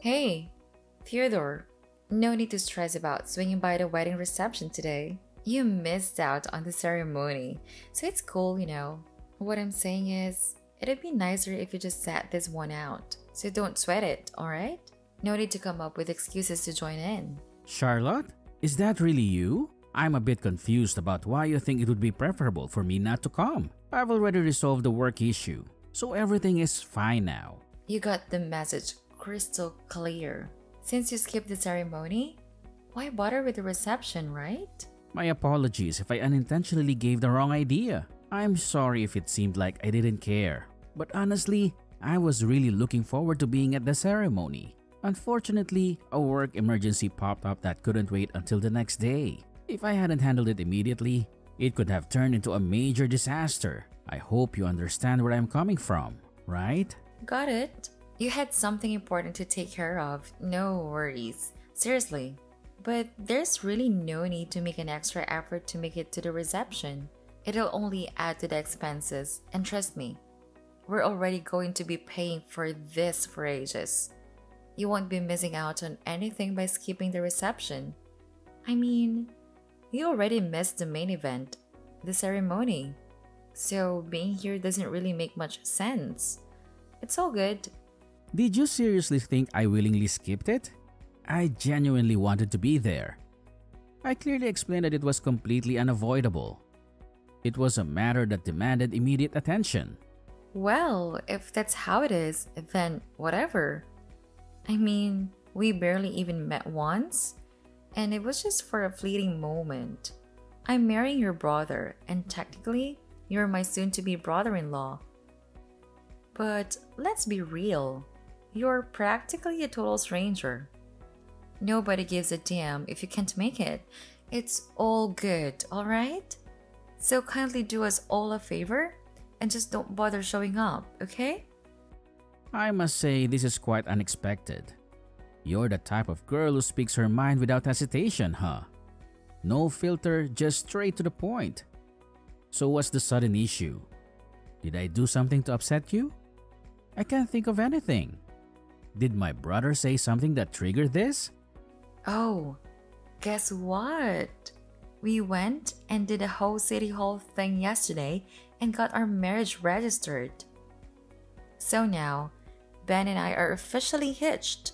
Hey, Theodore, no need to stress about swinging by the wedding reception today. You missed out on the ceremony, so it's cool, you know. What I'm saying is, it'd be nicer if you just sat this one out, so don't sweat it, alright? No need to come up with excuses to join in. Charlotte, is that really you? I'm a bit confused about why you think it would be preferable for me not to come. I've already resolved the work issue, so everything is fine now. You got the message crystal clear. Since you skipped the ceremony, why bother with the reception, right? My apologies if I unintentionally gave the wrong idea. I'm sorry if it seemed like I didn't care. But honestly, I was really looking forward to being at the ceremony. Unfortunately, a work emergency popped up that couldn't wait until the next day. If I hadn't handled it immediately, it could have turned into a major disaster. I hope you understand where I'm coming from, right? Got it. You had something important to take care of. No worries. Seriously. But there's really no need to make an extra effort to make it to the reception. It'll only add to the expenses. And trust me, we're already going to be paying for this for ages. You won't be missing out on anything by skipping the reception. I mean, you already missed the main event, the ceremony. So being here doesn't really make much sense. It's all good. Did you seriously think I willingly skipped it? I genuinely wanted to be there. I clearly explained that it was completely unavoidable. It was a matter that demanded immediate attention. Well, if that's how it is, then whatever. I mean, we barely even met once, and it was just for a fleeting moment. I'm marrying your brother, and technically, you're my soon-to-be brother-in-law. But let's be real, you're practically a total stranger. Nobody gives a damn if you can't make it. It's all good, alright? So kindly do us all a favor and just don't bother showing up, okay? I must say this is quite unexpected. You're the type of girl who speaks her mind without hesitation, huh? No filter, just straight to the point. So what's the sudden issue? Did I do something to upset you? I can't think of anything. Did my brother say something that triggered this? Oh, guess what? We went and did a whole city hall thing yesterday and got our marriage registered. So now, Ben and I are officially hitched.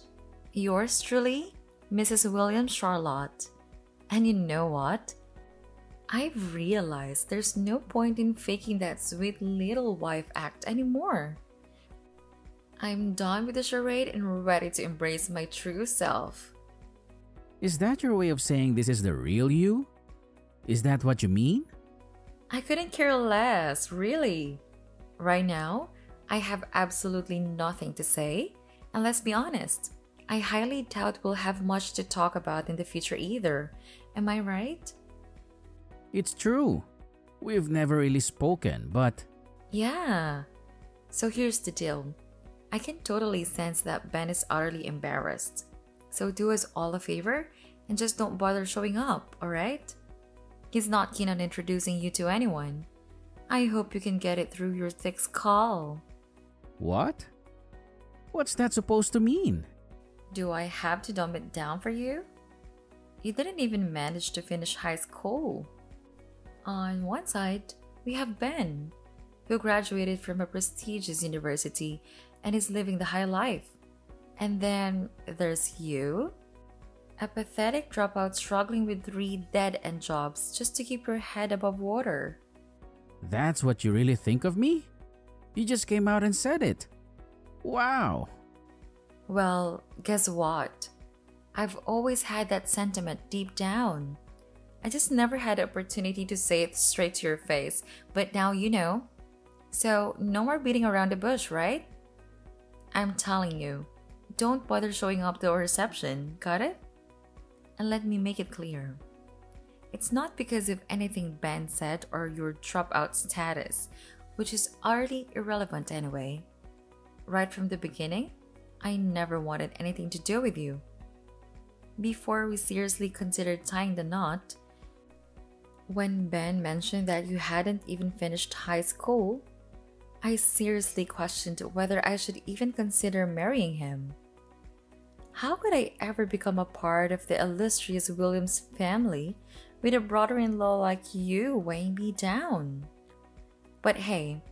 Yours truly, Mrs. William Charlotte. And you know what? I've realized there's no point in faking that sweet little wife act anymore. I'm done with the charade and ready to embrace my true self. Is that your way of saying this is the real you? Is that what you mean? I couldn't care less, really. Right now, I have absolutely nothing to say, and let's be honest, I highly doubt we'll have much to talk about in the future either. Am I right? It's true. We've never really spoken, but... Yeah. So here's the deal. I can totally sense that Ben is utterly embarrassed. So do us all a favor and just don't bother showing up, alright? He's not keen on introducing you to anyone. I hope you can get it through your thick skull. What? What's that supposed to mean? Do I have to dumb it down for you? You didn't even manage to finish high school. On one side, we have Ben, who graduated from a prestigious university and is living the high life. And then there's you, a pathetic dropout struggling with 3 dead-end jobs just to keep your head above water. That's what you really think of me? You just came out and said it. Wow. Well, guess what? I've always had that sentiment deep down. I just never had the opportunity to say it straight to your face, but now you know. So no more beating around the bush, right? I'm telling you, don't bother showing up to a reception, got it? And let me make it clear. It's not because of anything Ben said or your dropout status, which is utterly irrelevant anyway. Right from the beginning, I never wanted anything to do with you. Before we seriously considered tying the knot, when Ben mentioned that you hadn't even finished high school, I seriously questioned whether I should even consider marrying him. How could I ever become a part of the illustrious Williams family with a brother-in-law like you weighing me down? But hey,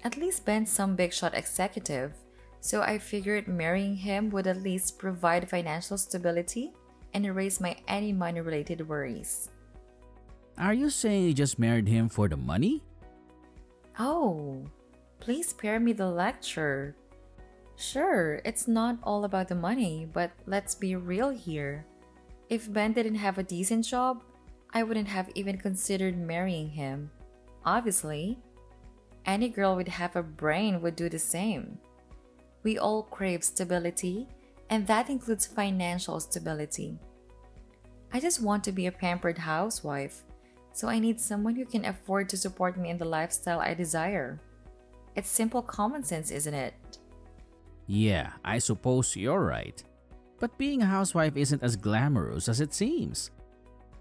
at least Ben's some big shot executive, so I figured marrying him would at least provide financial stability and erase my any money-related worries. Are you saying you just married him for the money? Oh, please spare me the lecture. Sure, it's not all about the money, but let's be real here. If Ben didn't have a decent job, I wouldn't have even considered marrying him. Obviously, any girl with half a brain would do the same. We all crave stability, and that includes financial stability. I just want to be a pampered housewife, so I need someone who can afford to support me in the lifestyle I desire. It's simple common sense, isn't it? Yeah, I suppose you're right. But being a housewife isn't as glamorous as it seems.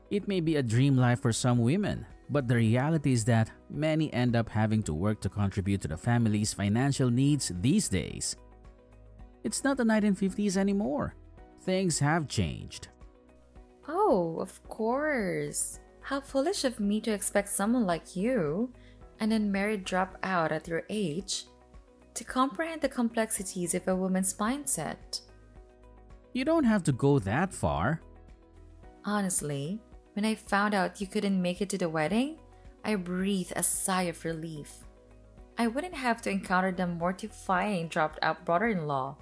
It may be a dream life for some women, but the reality is that many end up having to work to contribute to the family's financial needs these days. It's not the 1950s anymore. Things have changed. Oh, of course. How foolish of me to expect someone like you, an unmarried dropout at your age, to comprehend the complexities of a woman's mindset. You don't have to go that far. Honestly, when I found out you couldn't make it to the wedding, I breathed a sigh of relief. I wouldn't have to encounter the mortifying dropped out brother-in-law.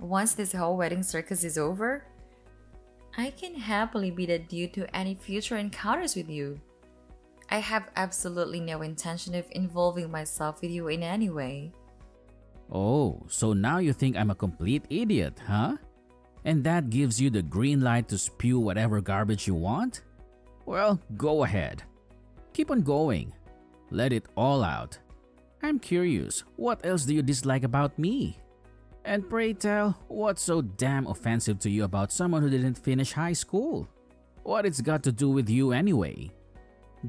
Once this whole wedding circus is over, I can happily be the dude to any future encounters with you. I have absolutely no intention of involving myself with you in any way. Oh, so now you think I'm a complete idiot, huh? And that gives you the green light to spew whatever garbage you want? Well, go ahead. Keep on going. Let it all out. I'm curious, what else do you dislike about me? And pray tell, what's so damn offensive to you about someone who didn't finish high school? What it's got to do with you anyway?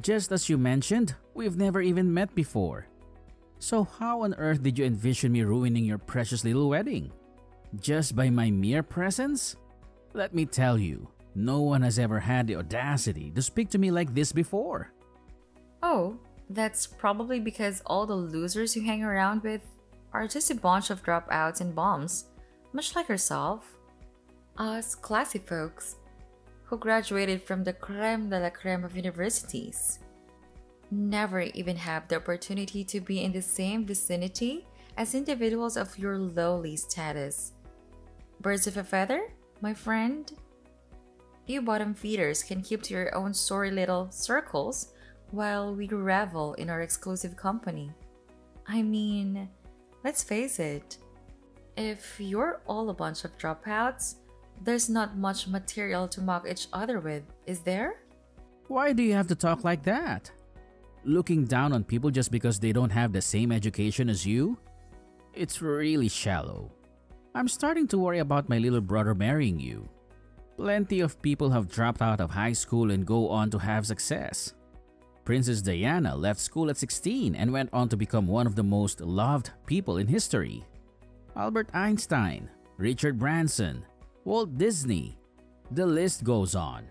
Just as you mentioned, we've never even met before. So how on earth did you envision me ruining your precious little wedding? Just by my mere presence? Let me tell you, no one has ever had the audacity to speak to me like this before. Oh, that's probably because all the losers you hang around with are just a bunch of dropouts and bums, much like yourself. Us classy folks who graduated from the creme de la creme of universities never even have the opportunity to be in the same vicinity as individuals of your lowly status. Birds of a feather, my friend? You bottom feeders can keep to your own sorry little circles while we revel in our exclusive company. I mean, let's face it, if you're all a bunch of dropouts, there's not much material to mock each other with, is there? Why do you have to talk like that? Looking down on people just because they don't have the same education as you? It's really shallow. I'm starting to worry about my little brother marrying you. Plenty of people have dropped out of high school and go on to have success. Princess Diana left school at 16 and went on to become one of the most loved people in history. Albert Einstein, Richard Branson, Walt Disney. The list goes on.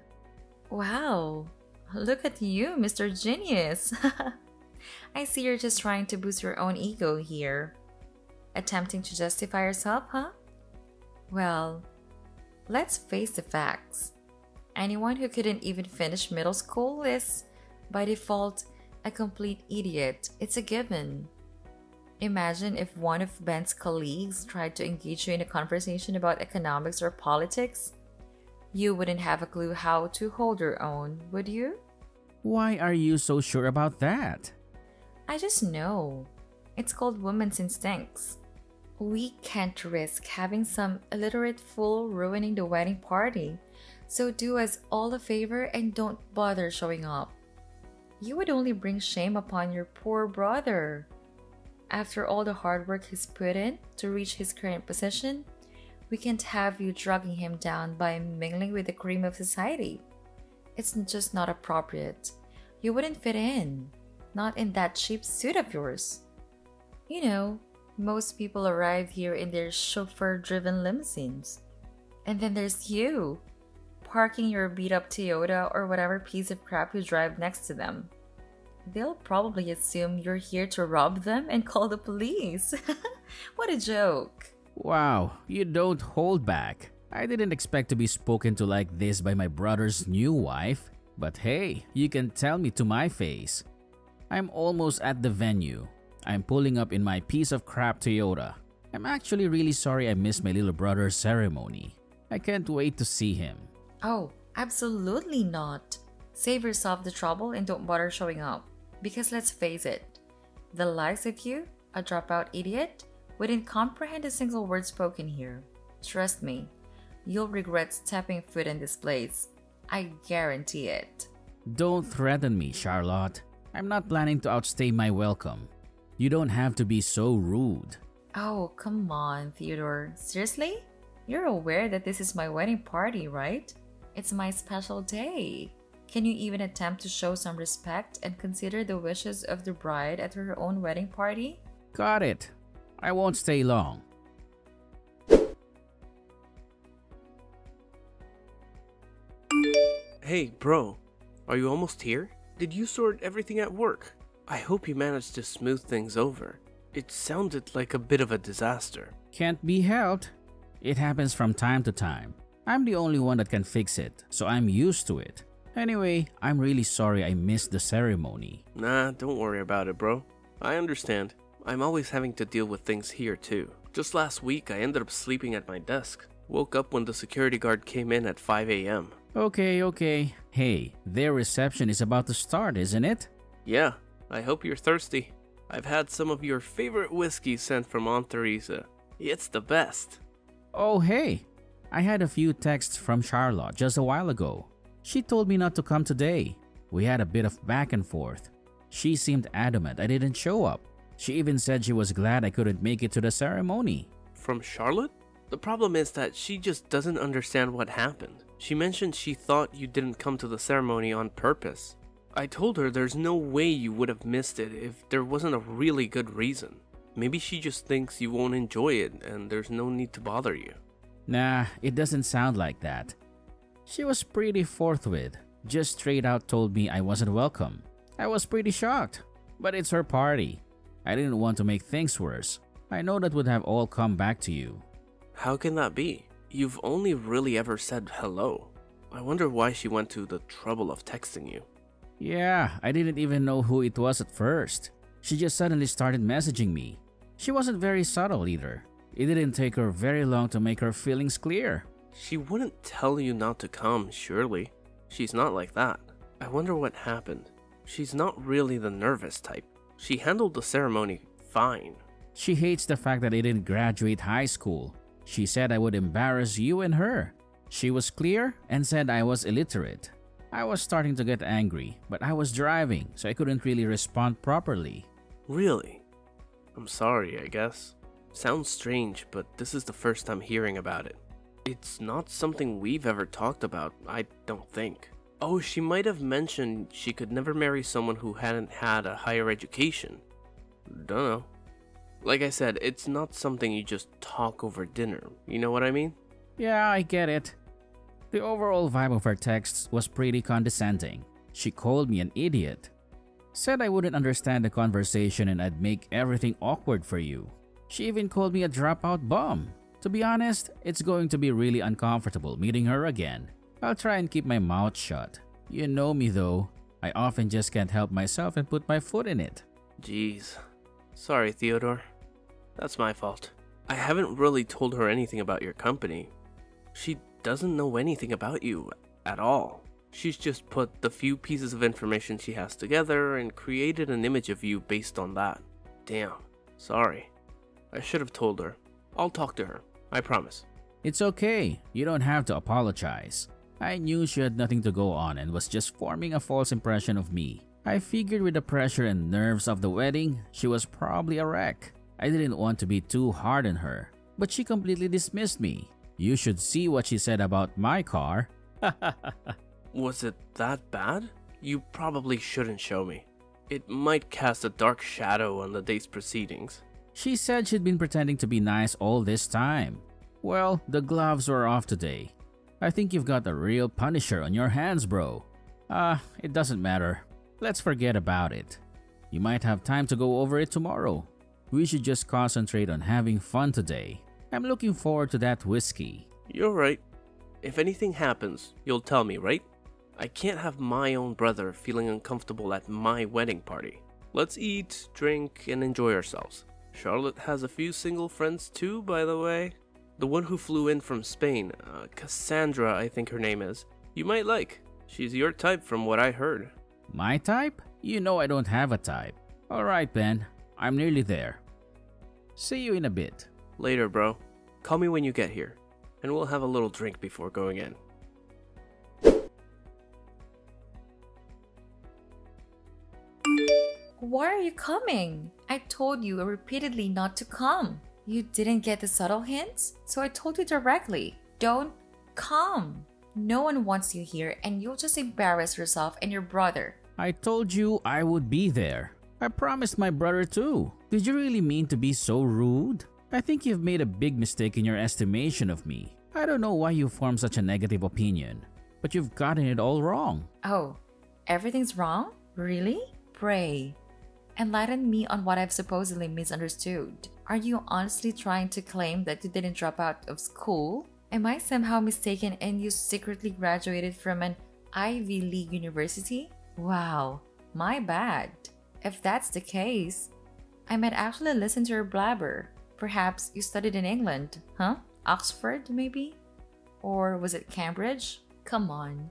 Wow, look at you, Mr. Genius. I see you're just trying to boost your own ego here. Attempting to justify yourself, huh? Well, let's face the facts. Anyone who couldn't even finish middle school is, by default, a complete idiot. It's a given. Imagine if one of Ben's colleagues tried to engage you in a conversation about economics or politics. You wouldn't have a clue how to hold your own, would you? Why are you so sure about that? I just know. It's called women's instincts. We can't risk having some illiterate fool ruining the wedding party, so do us all a favor and don't bother showing up. You would only bring shame upon your poor brother. After all the hard work he's put in to reach his current position, we can't have you dragging him down by mingling with the cream of society. It's just not appropriate. You wouldn't fit in, not in that cheap suit of yours. You know, most people arrive here in their chauffeur-driven limousines. And then there's you, parking your beat-up Toyota or whatever piece of crap you drive next to them. They'll probably assume you're here to rob them and call the police. What a joke. Wow, you don't hold back. I didn't expect to be spoken to like this by my brother's new wife. But hey, you can tell me to my face. I'm almost at the venue. I'm pulling up in my piece of crap Toyota. I'm actually really sorry I missed my little brother's ceremony. I can't wait to see him. Oh, absolutely not. Save yourself the trouble and don't bother showing up. Because let's face it, the likes of you, a dropout idiot, wouldn't comprehend a single word spoken here. Trust me, you'll regret stepping foot in this place. I guarantee it. Don't threaten me, Charlotte. I'm not planning to outstay my welcome. You don't have to be so rude. Oh, come on, Theodore. Seriously? You're aware that this is my wedding party, right? It's my special day. Can you even attempt to show some respect and consider the wishes of the bride at her own wedding party? Got it. I won't stay long. Hey, bro. Are you almost here? Did you sort everything at work? I hope you managed to smooth things over. It sounded like a bit of a disaster. Can't be helped. It happens from time to time. I'm the only one that can fix it, so I'm used to it. Anyway, I'm really sorry I missed the ceremony. Nah, don't worry about it, bro. I understand. I'm always having to deal with things here too. Just last week, I ended up sleeping at my desk. Woke up when the security guard came in at 5 a.m. Okay. Hey, their reception is about to start, isn't it? Yeah, I hope you're thirsty. I've had some of your favorite whiskey sent from Aunt Teresa. It's the best. Oh, hey. I had a few texts from Charlotte just a while ago. She told me not to come today. We had a bit of back and forth. She seemed adamant I didn't show up. She even said she was glad I couldn't make it to the ceremony. From Charlotte? The problem is that she just doesn't understand what happened. She mentioned she thought you didn't come to the ceremony on purpose. I told her there's no way you would have missed it if there wasn't a really good reason. Maybe she just thinks you won't enjoy it and there's no need to bother you. Nah, it doesn't sound like that. She was pretty forthwith, just straight out told me I wasn't welcome. I was pretty shocked, but it's her party. I didn't want to make things worse. I know that would have all come back to you. How can that be? You've only really ever said hello. I wonder why she went to the trouble of texting you. Yeah, I didn't even know who it was at first. She just suddenly started messaging me. She wasn't very subtle either. It didn't take her very long to make her feelings clear. She wouldn't tell you not to come, surely. She's not like that. I wonder what happened. She's not really the nervous type. She handled the ceremony fine. She hates the fact that I didn't graduate high school. She said I would embarrass you and her. She was clear and said I was illiterate. I was starting to get angry, but I was driving, so I couldn't really respond properly. Really? I'm sorry, I guess. Sounds strange, but this is the first time hearing about it. It's not something we've ever talked about, I don't think. Oh, she might have mentioned she could never marry someone who hadn't had a higher education. Dunno. Like I said, it's not something you just talk over dinner, you know what I mean? Yeah, I get it. The overall vibe of her texts was pretty condescending. She called me an idiot. Said I wouldn't understand the conversation and I'd make everything awkward for you. She even called me a dropout bum. To be honest, it's going to be really uncomfortable meeting her again. I'll try and keep my mouth shut. You know me though. I often just can't help myself and put my foot in it. Jeez. Sorry, Theodore. That's my fault. I haven't really told her anything about your company. She doesn't know anything about you at all. She's just put the few pieces of information she has together and created an image of you based on that. Damn. Sorry. I should have told her. I'll talk to her. I promise. It's okay. You don't have to apologize. I knew she had nothing to go on and was just forming a false impression of me. I figured with the pressure and nerves of the wedding, she was probably a wreck. I didn't want to be too hard on her, but she completely dismissed me. You should see what she said about my car. Was it that bad? You probably shouldn't show me. It might cast a dark shadow on the day's proceedings. She said she'd been pretending to be nice all this time. Well, the gloves were off today. I think you've got a real punisher on your hands, bro. It doesn't matter. Let's forget about it. You might have time to go over it tomorrow. We should just concentrate on having fun today. I'm looking forward to that whiskey. You're right. If anything happens, you'll tell me, right? I can't have my own brother feeling uncomfortable at my wedding party. Let's eat, drink, and enjoy ourselves. Charlotte has a few single friends too, by the way. The one who flew in from Spain, Cassandra, I think her name is. You might like. She's your type from what I heard. My type? You know I don't have a type. Alright, Ben. I'm nearly there. See you in a bit. Later, bro. Call me when you get here, and we'll have a little drink before going in. Why are you coming? I told you repeatedly not to come. You didn't get the subtle hints? So I told you directly, don't come. No one wants you here and you'll just embarrass yourself and your brother. I told you I would be there. I promised my brother too. Did you really mean to be so rude? I think you've made a big mistake in your estimation of me. I don't know why you formed such a negative opinion, but you've gotten it all wrong. Oh, everything's wrong? Really? Pray. Enlighten me on what I've supposedly misunderstood. Are you honestly trying to claim that you didn't drop out of school? Am I somehow mistaken and you secretly graduated from an Ivy League university? Wow, my bad. If that's the case, I might actually listen to your blabber. Perhaps you studied in England, huh? Oxford, maybe? Or was it Cambridge? Come on.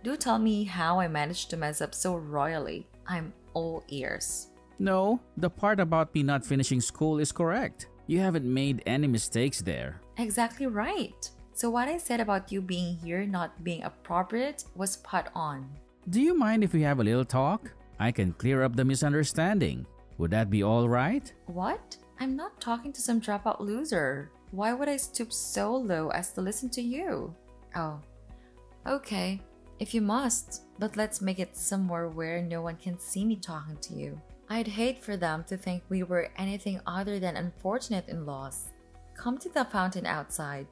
Do tell me how I managed to mess up so royally. I'm all ears. No, the part about me not finishing school is correct. You haven't made any mistakes there. Exactly right. So what I said about you being here not being appropriate was spot on. Do you mind if we have a little talk? I can clear up the misunderstanding. Would that be all right? What? I'm not talking to some dropout loser. Why would I stoop so low as to listen to you? Oh, okay. If you must, but let's make it somewhere where no one can see me talking to you. I'd hate for them to think we were anything other than unfortunate in-laws. Come to the fountain outside.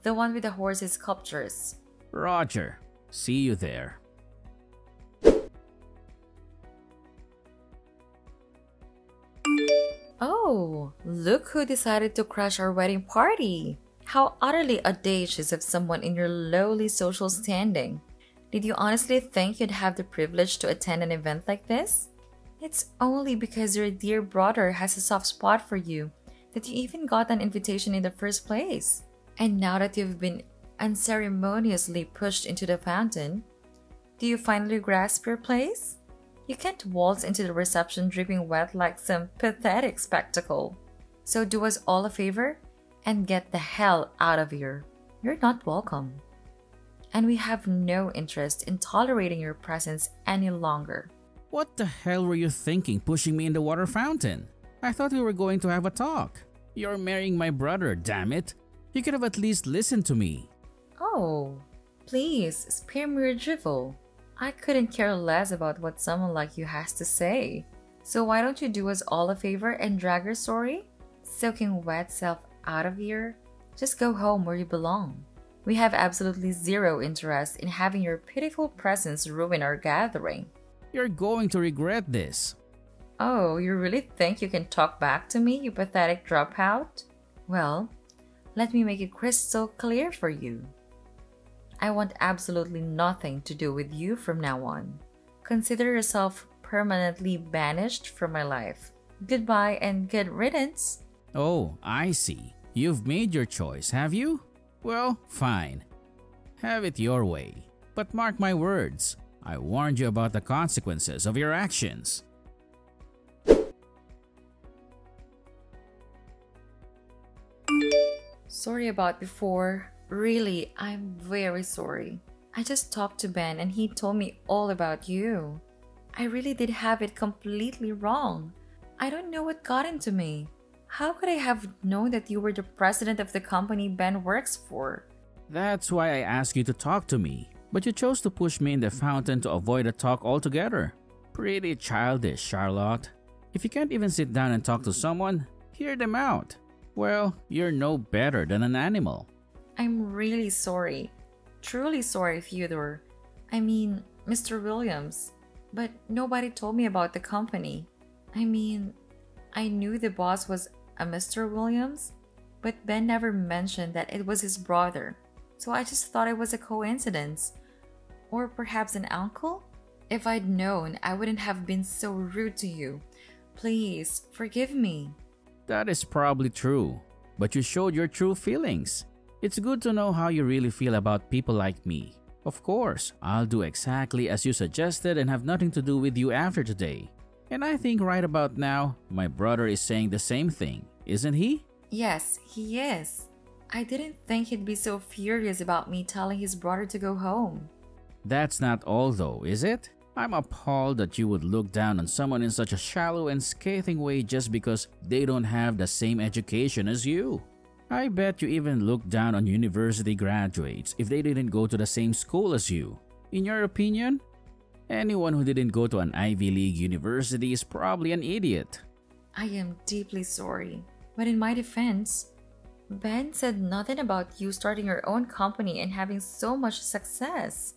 The one with the horses' sculptures. Roger. See you there. Oh, look who decided to crash our wedding party. How utterly audacious of someone in your lowly social standing. Did you honestly think you'd have the privilege to attend an event like this? It's only because your dear brother has a soft spot for you that you even got an invitation in the first place. And now that you've been unceremoniously pushed into the fountain, do you finally grasp your place? You can't waltz into the reception dripping wet like some pathetic spectacle. So do us all a favor and get the hell out of here. You're not welcome. And we have no interest in tolerating your presence any longer. What the hell were you thinking pushing me in the water fountain? I thought we were going to have a talk. You're marrying my brother, damn it. You could have at least listened to me. Oh, please spare me your drivel. I couldn't care less about what someone like you has to say. So why don't you do us all a favor and drag your story? Soaking wet self out of here? Just go home where you belong. We have absolutely zero interest in having your pitiful presence ruin our gathering. You're going to regret this. Oh, you really think you can talk back to me, you pathetic dropout? Well, let me make it crystal clear for you. I want absolutely nothing to do with you from now on. Consider yourself permanently banished from my life. Goodbye and good riddance. Oh, I see. You've made your choice, have you? Well, fine. Have it your way. But mark my words, I warned you about the consequences of your actions. Sorry about before. Really, I'm very sorry. I just talked to Ben and he told me all about you. I really did have it completely wrong. I don't know what got into me. How could I have known that you were the president of the company Ben works for? That's why I asked you to talk to me, but you chose to push me in the fountain to avoid a talk altogether. Pretty childish, Charlotte. If you can't even sit down and talk to someone, hear them out. Well, you're no better than an animal. I'm really sorry. Truly sorry, Theodore. I mean, Mr. Williams. But nobody told me about the company. I mean, I knew the boss was a Mr. Williams, but Ben never mentioned that it was his brother. So I just thought it was a coincidence. Or perhaps an uncle? If I'd known, I wouldn't have been so rude to you. Please, forgive me. That is probably true, but you showed your true feelings. It's good to know how you really feel about people like me. Of course, I'll do exactly as you suggested and have nothing to do with you after today. And I think right about now, my brother is saying the same thing, isn't he? Yes, he is. I didn't think he'd be so furious about me telling his brother to go home. That's not all though, is it? I'm appalled that you would look down on someone in such a shallow and scathing way just because they don't have the same education as you. I bet you even look down on university graduates if they didn't go to the same school as you. In your opinion, anyone who didn't go to an Ivy League university is probably an idiot. I am deeply sorry. But in my defense, Ben said nothing about you starting your own company and having so much success.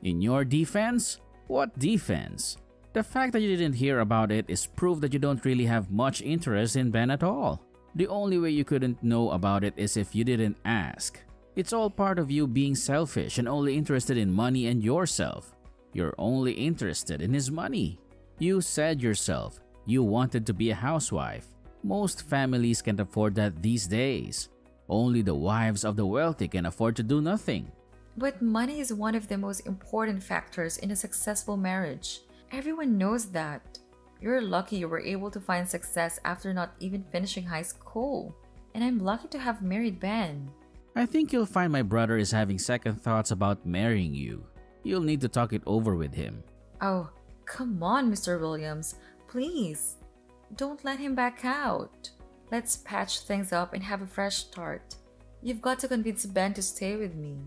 In your defense? What defense? The fact that you didn't hear about it is proof that you don't really have much interest in Ben at all. The only way you couldn't know about it is if you didn't ask. It's all part of you being selfish and only interested in money and yourself. You're only interested in his money. You said yourself you wanted to be a housewife. Most families can't afford that these days. Only the wives of the wealthy can afford to do nothing. But money is one of the most important factors in a successful marriage. Everyone knows that. You're lucky you were able to find success after not even finishing high school. And I'm lucky to have married Ben. I think you'll find my brother is having second thoughts about marrying you. You'll need to talk it over with him. Oh, come on, Mr. Williams. Please. Don't let him back out. Let's patch things up and have a fresh start. You've got to convince Ben to stay with me.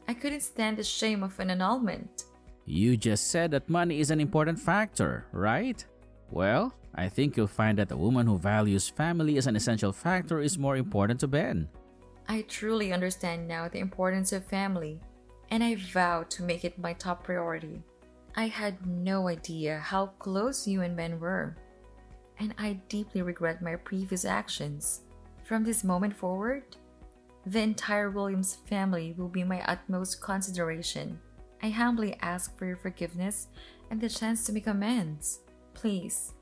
I couldn't stand the shame of an annulment. You just said that money is an important factor, right? Well, I think you'll find that a woman who values family as an essential factor is more important to Ben. I truly understand now the importance of family, and I vow to make it my top priority. I had no idea how close you and Ben were, and I deeply regret my previous actions. From this moment forward, the entire Williams family will be my utmost consideration. I humbly ask for your forgiveness and the chance to make amends. Please,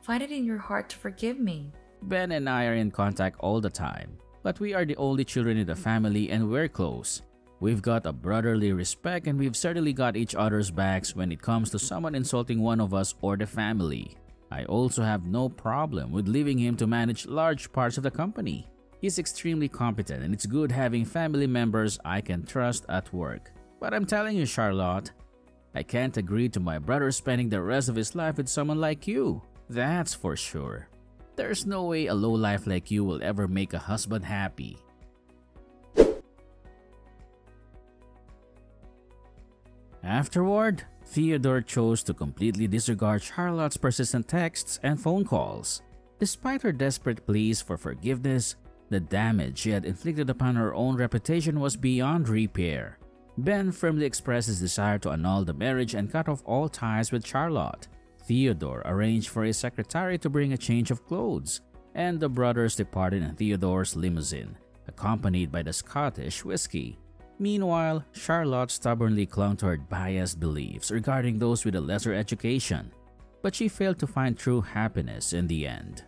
find it in your heart to forgive me. Ben and I are in contact all the time, but we are the only children in the family and we're close. We've got a brotherly respect and we've certainly got each other's backs when it comes to someone insulting one of us or the family. I also have no problem with leaving him to manage large parts of the company. He's extremely competent and it's good having family members I can trust at work. But I'm telling you, Charlotte, I can't agree to my brother spending the rest of his life with someone like you. That's for sure. There's no way a lowlife like you will ever make a husband happy. Afterward, Theodore chose to completely disregard Charlotte's persistent texts and phone calls. Despite her desperate pleas for forgiveness, the damage she had inflicted upon her own reputation was beyond repair. Ben firmly expressed his desire to annul the marriage and cut off all ties with Charlotte. Theodore arranged for his secretary to bring a change of clothes, and the brothers departed in Theodore's limousine, accompanied by the Scottish whiskey. Meanwhile, Charlotte stubbornly clung to her biased beliefs regarding those with a lesser education, but she failed to find true happiness in the end.